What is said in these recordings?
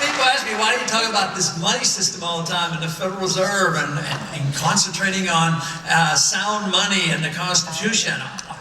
People ask me, why do you talk about this money system all the time and the Federal Reserve and concentrating on sound money and the Constitution?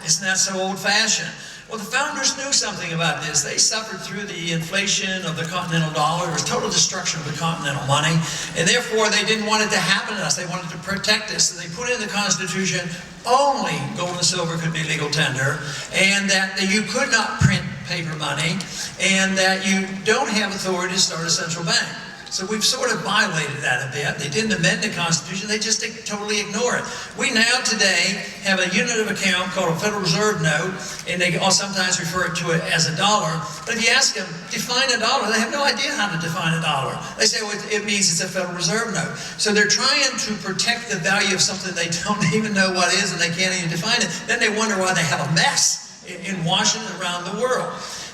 Isn't that so old-fashioned? Well, the founders knew something about this. They suffered through the inflation of the continental dollar. There was total destruction of the continental money, and therefore they didn't want it to happen to us. They wanted to protect us, so they put in the Constitution only gold and silver could be legal tender, and that you could not print paper money, and that you don't have authority to start a central bank. So we've sort of violated that a bit. They didn't amend the Constitution, they just totally ignore it. We now today have a unit of account called a Federal Reserve note, and they all sometimes refer to it as a dollar. But if you ask them, define a dollar, they have no idea how to define a dollar. They say, well, it means it's a Federal Reserve note. So they're trying to protect the value of something they don't even know what is, and they can't even define it. Then they wonder why they have a mess in Washington and around the world.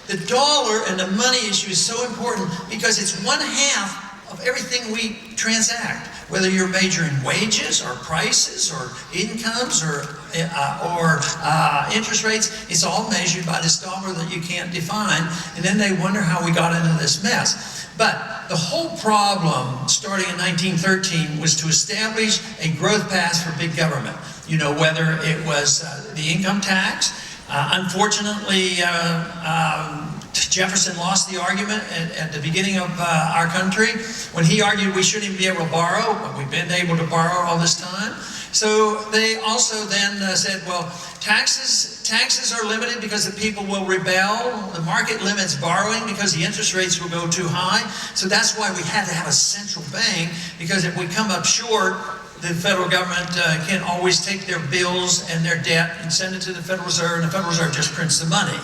The dollar and the money issue is so important because it's 1/2 of everything we transact, whether you're measuring wages or prices or incomes or interest rates. It's all measured by this dollar that you can't define, and then they wonder how we got into this mess. But the whole problem, starting in 1913, was to establish a growth path for big government. You know, whether it was the income tax. Unfortunately, Jefferson lost the argument at the beginning of our country when he argued we shouldn't even be able to borrow, but we've been able to borrow all this time. So they also then said, well, taxes are limited because the people will rebel. The market limits borrowing because the interest rates will go too high. So that's why we had to have a central bank, because if we come up short, the federal government can't always take their bills and their debt and send it to the Federal Reserve, and the Federal Reserve just prints the money.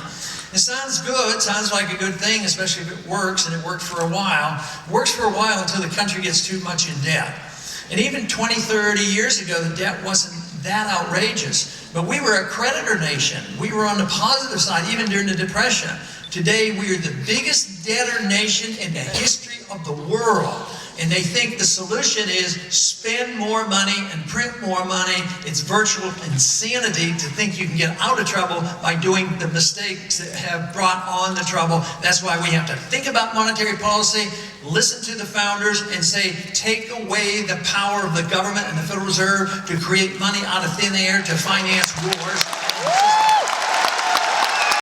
It sounds good, sounds like a good thing, especially if it works, and it worked for a while. It works for a while until the country gets too much in debt. And even 20, 30 years ago, the debt wasn't that outrageous. But we were a creditor nation. We were on the positive side, even during the Depression. Today, we are the biggest debtor nation in the history of the world. And they think the solution is spend more money and print more money. It's virtual insanity to think you can get out of trouble by doing the mistakes that have brought on the trouble. That's why we have to think about monetary policy, listen to the founders, and say, take away the power of the government and the Federal Reserve to create money out of thin air to finance wars.